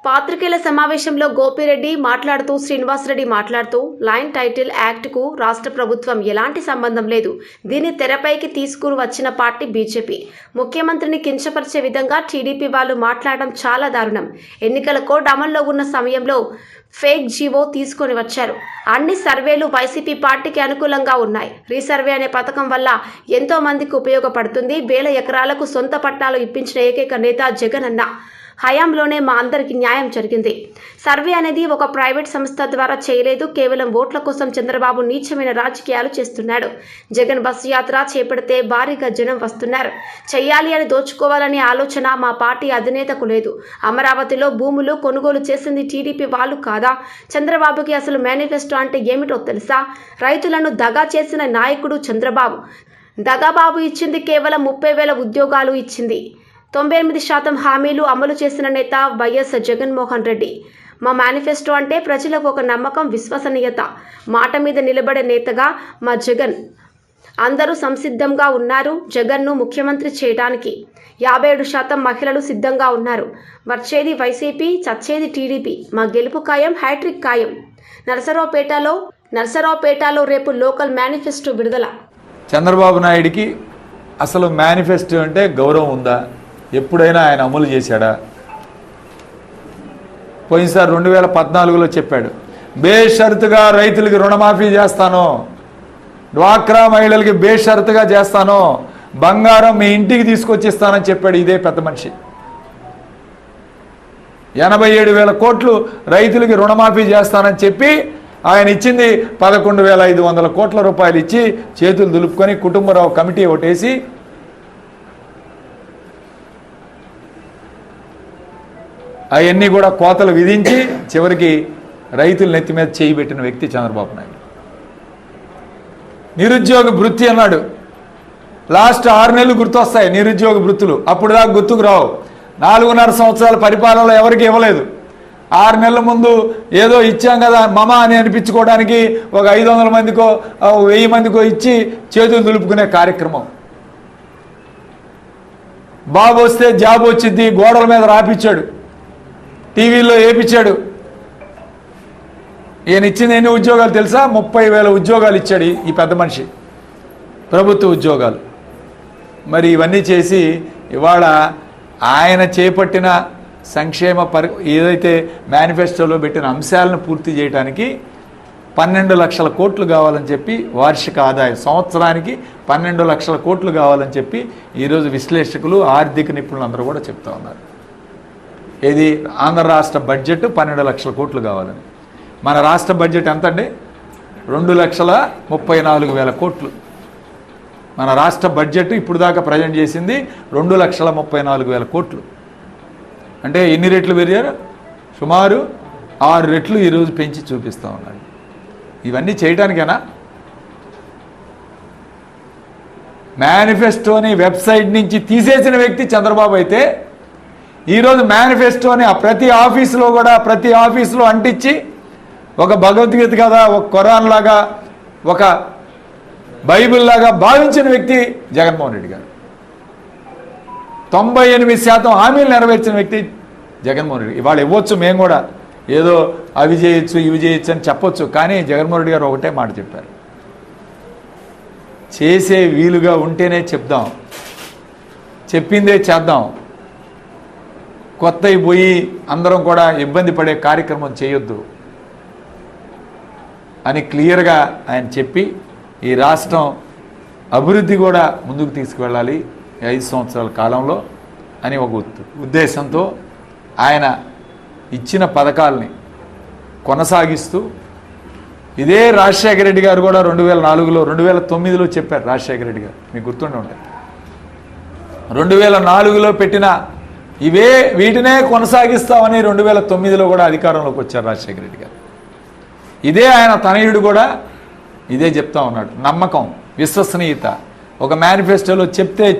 పాత్రికేయుల సమావేశంలో గోపిరెడ్డి మాట్లాడుతూ శ్రీనివాసరెడ్డి మాట్లాడుతూ లైన్ టైటిల్ యాక్ట్కు రాష్ట్ర ప్రభుత్వం ఎలాంటి సంబంధం లేదు. దీన్ని తెరపైకి తీసుకుని వచ్చిన పార్టీ బీజేపీ. ముఖ్యమంత్రిని కించపరిచే విధంగా టీడీపీ వాళ్ళు మాట్లాడడం చాలా దారుణం. ఎన్నికల కోడ్ అమల్లో ఉన్న సమయంలో ఫేక్ జీవో తీసుకొని వచ్చారు. అన్ని సర్వేలు వైసీపీ పార్టీకి అనుకూలంగా ఉన్నాయి. రీసర్వే అనే పథకం వల్ల ఎంతో మందికి ఉపయోగపడుతుంది. 1000 ఎకరాలకు సొంత పట్టాలు ఇప్పించిన ఏకైక నేత జగన్ అన్న హయాంలోనే మా అందరికి న్యాయం జరిగింది. సర్వే అనేది ఒక ప్రైవేట్ సంస్థ ద్వారా చేయలేదు. కేవలం ఓట్ల కోసం చంద్రబాబు నీచమైన రాజకీయాలు చేస్తున్నాడు. జగన్ బస్సు యాత్ర చేపడితే భారీగా జనం వస్తున్నారు. చెయ్యాలి అని దోచుకోవాలనే ఆలోచన మా పార్టీ అధినేతకు లేదు. అమరావతిలో భూములు కొనుగోలు చేసింది టీడీపీ వాళ్ళు కాదా? చంద్రబాబుకి అసలు మేనిఫెస్టో అంటే ఏమిటో తెలుసా? రైతులను దగా చేసిన నాయకుడు చంద్రబాబు. దగాబాబు ఇచ్చింది కేవలం 30,000 ఉద్యోగాలు ఇచ్చింది. 98% హామీలు అమలు చేసిన నేత వైఎస్ జగన్మోహన్ రెడ్డి. మా మేనిఫెస్టో అంటే ప్రజలకు ఒక నమ్మకం, విశ్వసనీయత, మాట మీద నిలబడే నేతగా మా జగన్. అందరూ సంసిద్ధంగా ఉన్నారు జగన్ను ముఖ్యమంత్రి చేయడానికి. 57% మహిళలు సిద్ధంగా ఉన్నారు. వచ్చేది వైసీపీ, చచ్చేది టీడీపీ. మా గెలుపు ఖాయం, హ్యాట్రిక్ ఖాయం. నరసరావుపేటలో రేపు లోకల్ మేనిఫెస్టో విడుదల. చంద్రబాబు నాయుడికి అసలు మేనిఫెస్టో అంటే గౌరవం ఉందా? ఎప్పుడైనా ఆయన అమలు చేశాడా? పోయినసారి 2014లో చెప్పాడు, బేషరతుగా రైతులకి రుణమాఫీ చేస్తాను, డ్వాక్రా మహిళలకి బేషరతుగా చేస్తాను, బంగారం మీ ఇంటికి తీసుకొచ్చిస్తానని చెప్పాడు ఇదే పెద్ద మనిషి. 87,000 కోట్లు రైతులకి రుణమాఫీ చేస్తానని చెప్పి ఆయన ఇచ్చింది 11,500 కోట్ల రూపాయలు ఇచ్చి చేతులు దులుపుకొని కుటుంబరావు కమిటీ ఒకటేసి అవన్నీ కూడా కోతలు విధించి చివరికి రైతుల నెత్తి మీద చేయి పెట్టిన వ్యక్తి చంద్రబాబు నాయుడు. నిరుద్యోగ భృతి అన్నాడు. లాస్ట్ 6 నెలలు గుర్తొస్తాయి నిరుద్యోగ భృతులు. అప్పుడు దాకా గుర్తుకు రావు. 4.5 సంవత్సరాల పరిపాలనలో ఎవరికి ఇవ్వలేదు. 6 నెలల ముందు ఏదో ఇచ్చాం కదా మమ అని అనిపించుకోవడానికి ఒక 500 మందికో 1000 మందికో ఇచ్చి చేతులు దులుపుకునే కార్యక్రమం. బాబు వస్తే జాబ్ వచ్చింది గోడల మీద రాపిచ్చాడు, టీవీలో వేపించాడు. ఈయన ఇచ్చింది ఎన్ని ఉద్యోగాలు తెలుసా? 30,000 ఉద్యోగాలు ఇచ్చాడు ఈ పెద్ద మనిషి, ప్రభుత్వ ఉద్యోగాలు. మరి ఇవన్నీ చేసి ఇవాళ ఆయన చేపట్టిన సంక్షేమ ఏదైతే మేనిఫెస్టోలో పెట్టిన అంశాలను పూర్తి చేయడానికి 12 లక్షల కోట్లు కావాలని చెప్పి, వార్షిక ఆదాయం సంవత్సరానికి 12 లక్షల కోట్లు కావాలని చెప్పి ఈరోజు విశ్లేషకులు, ఆర్థిక నిపుణులు అందరూ కూడా చెప్తా ఉన్నారు. ఇది ఆంధ్ర రాష్ట్ర బడ్జెట్ 12 లక్షల కోట్లు కావాలని. మన రాష్ట్ర బడ్జెట్ ఎంత అండి? 2,34,000 కోట్లు. మన రాష్ట్ర బడ్జెట్ ఇప్పుడు దాకా ప్రజెంట్ చేసింది 2,34,000 కోట్లు. అంటే ఎన్ని రెట్లు పెరిగారు? సుమారు 6 రెట్లు ఈరోజు పెంచి చూపిస్తూ ఉన్నాడు. ఇవన్నీ చేయడానికేనా? మేనిఫెస్టోని వెబ్సైట్ నుంచి తీసేసిన వ్యక్తి చంద్రబాబు అయితే ఈరోజు మేనిఫెస్టోని ప్రతి ఆఫీసులో అంటించి ఒక భగవద్గీత కదా, ఒక ఖురాన్ లాగా, ఒక బైబిల్ లాగా భావించిన వ్యక్తి జగన్మోహన్ రెడ్డి గారు. 98% హామీలు నెరవేర్చిన వ్యక్తి జగన్మోహన్ రెడ్డి. ఇవాళ ఇవ్వచ్చు, మేము కూడా ఏదో అవి చేయొచ్చు ఇవి చేయొచ్చు అని చెప్పొచ్చు. కానీ జగన్మోహన్ రెడ్డి గారు ఒకటే మాట చెప్పారు, చేసే వీలుగా ఉంటేనే చెప్దాం, చెప్పిందే చేద్దాం, కొత్తవి పోయి అందరం కూడా ఇబ్బంది పడే కార్యక్రమం చేయొద్దు అని క్లియర్గా ఆయన చెప్పి ఈ రాష్ట్రం అభివృద్ధి కూడా ముందుకు తీసుకువెళ్ళాలి 5 సంవత్సరాల కాలంలో అని ఒక ఉద్దేశంతో ఆయన ఇచ్చిన పథకాలని కొనసాగిస్తూ, ఇదే రాజశేఖర రెడ్డి గారు కూడా 2004లో 2009లో చెప్పారు. రాజశేఖర రెడ్డి గారు మీకు గుర్తుండి ఉంటాయి. 2004లో పెట్టిన వీటినే కొనసాగిస్తామని 2009లో కూడా అధికారంలోకి వచ్చారు రాజశేఖర రెడ్డి గారు. ఇదే ఆయన తనయుడు కూడా ఇదే చెప్తా ఉన్నాడు. నమ్మకం, విశ్వసనీయత, ఒక మేనిఫెస్టోలో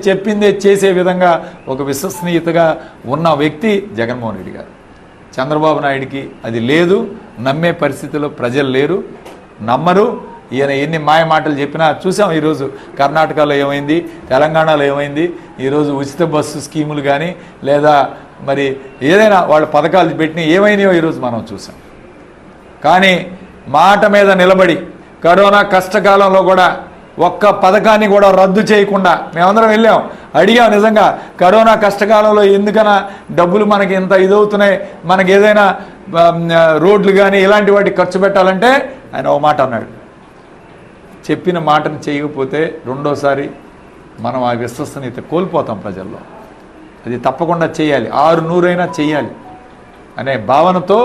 చెప్పిందే చేసే విధంగా ఒక విశ్వసనీయతగా ఉన్న వ్యక్తి జగన్మోహన్ రెడ్డి గారు. చంద్రబాబు నాయుడికి అది లేదు. నమ్మే పరిస్థితిలో ప్రజలు లేరు, నమ్మరు. ఈయన ఎన్ని మాయ మాటలు చెప్పినా చూసాం. ఈరోజు కర్ణాటకలో ఏమైంది, తెలంగాణలో ఏమైంది, ఈరోజు ఉచిత బస్సు స్కీములు కానీ లేదా మరి ఏదైనా వాళ్ళ పథకాలు పెట్టిన ఏమైనాయో ఈరోజు మనం చూసాం. కానీ మాట మీద నిలబడి కరోనా కష్టకాలంలో కూడా ఒక్క పథకాన్ని కూడా రద్దు చేయకుండా మేమందరం వెళ్ళాం, అడిగాం. నిజంగా కరోనా కష్టకాలంలో ఎందుకన్నా డబ్బులు మనకి ఇంత ఇదవుతున్నాయి, మనకి ఏదైనా రోడ్లు కానీ ఇలాంటి వాటికి ఖర్చు పెట్టాలంటే ఆయన ఒక మాట అన్నాడు, చెప్పిన మాటను చేయకపోతే రెండోసారి మనం ఆ విశ్వసనీయత కోల్పోతాం ప్రజల్లో, అది తప్పకుండా చేయాలి, 600 చేయాలి అనే భావనతో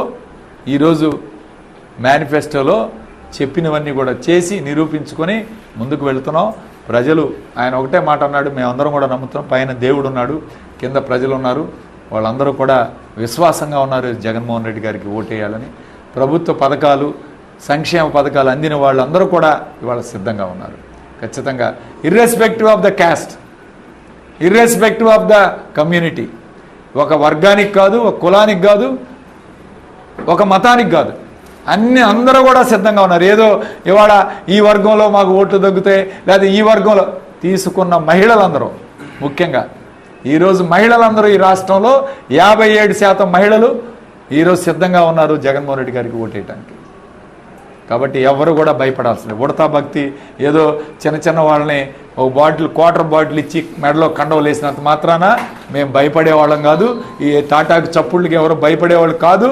ఈరోజు మేనిఫెస్టోలో చెప్పినవన్నీ కూడా చేసి నిరూపించుకొని ముందుకు వెళుతున్నాం. ప్రజలు ఆయన ఒకటే మాట అన్నాడు, మేమందరం కూడా నమ్ముతున్నాం, పైన దేవుడు ఉన్నాడు, కింద ప్రజలు ఉన్నారు, వాళ్ళందరూ కూడా విశ్వాసంగా ఉన్నారు జగన్మోహన్ రెడ్డి గారికి ఓటేయాలని. ప్రభుత్వ పథకాలు సంక్షేమ పథకాలు అందిన వాళ్ళందరూ కూడా ఇవాళ సిద్ధంగా ఉన్నారు. ఖచ్చితంగా irrespective of the cast, irrespective of the community, ఒక వర్గానికి కాదు, ఒక కులానికి కాదు, ఒక మతానికి కాదు, అందరూ కూడా సిద్ధంగా ఉన్నారు. ఏదో ఇవాళ ఈ వర్గంలో మాకు ఓట్లు తగ్గుతాయి లేదా ఈ వర్గంలో తీసుకున్న మహిళలందరూ, ముఖ్యంగా ఈరోజు మహిళలందరూ ఈ రాష్ట్రంలో 57% మహిళలు ఈరోజు సిద్ధంగా ఉన్నారు జగన్మోహన్ రెడ్డి గారికి ఓటేయడానికి. కాబట్టి ఎవరు కూడా భయపడాల్సింది. ఉడతా భక్తి ఏదో చిన్న చిన్న వాళ్ళని ఒక బాటిల్ క్వార్టర్ బాటిల్ ఇచ్చి మెడలో కండవలు వేసినంత మాత్రాన మేము భయపడేవాళ్ళం కాదు, ఈ తాటాకు చప్పుళ్ళకి ఎవరు భయపడేవాళ్ళు కాదు.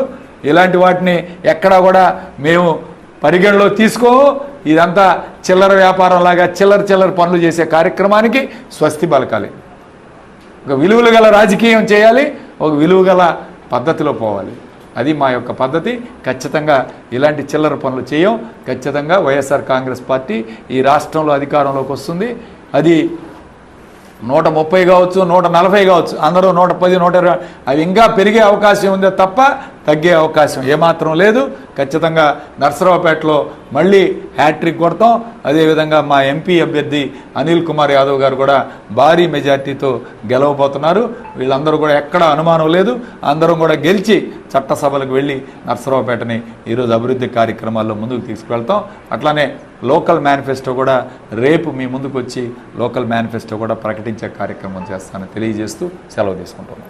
ఇలాంటి వాటిని ఎక్కడా కూడా మేము పరిగణలో తీసుకోము. ఇదంతా చిల్లర వ్యాపారంలాగా చిల్లర పనులు చేసే కార్యక్రమానికి స్వస్తి పలకాలి. ఒక విలువలు గల రాజకీయం చేయాలి, ఒక విలువ గల పద్ధతిలో పోవాలి. అది మా యొక్క పద్ధతి. ఖచ్చితంగా ఇలాంటి చిల్లర పనులు చేయం. ఖచ్చితంగా వైఎస్ఆర్ కాంగ్రెస్ పార్టీ ఈ రాష్ట్రంలో అధికారంలోకి వస్తుంది. అది 130 కావచ్చు, 140 కావచ్చు, అందరూ 110, 120, అవి ఇంకా పెరిగే అవకాశం ఉందే తప్ప తగ్గే అవకాశం ఏమాత్రం లేదు. ఖచ్చితంగా నర్సరావుపేటలో మళ్ళీ హ్యాట్రిక్ కొడతాం. అదేవిధంగా మా ఎంపీ అభ్యర్థి అనిల్ కుమార్ యాదవ్ గారు కూడా భారీ మెజార్టీతో గెలవబోతున్నారు. వీళ్ళందరూ కూడా ఎక్కడ అనుమానం లేదు, అందరం కూడా గెలిచి చట్టసభలకు వెళ్ళి నర్సరావుపేటని ఈరోజు అభివృద్ధి కార్యక్రమాల్లో ముందుకు తీసుకువెళ్తాం. అట్లానే లోకల్ మేనిఫెస్టో కూడా రేపు మీ ముందుకు వచ్చి లోకల్ మేనిఫెస్టో కూడా ప్రకటించే కార్యక్రమం చేస్తానని తెలియజేస్తూ సెలవు తీసుకుంటున్నాం.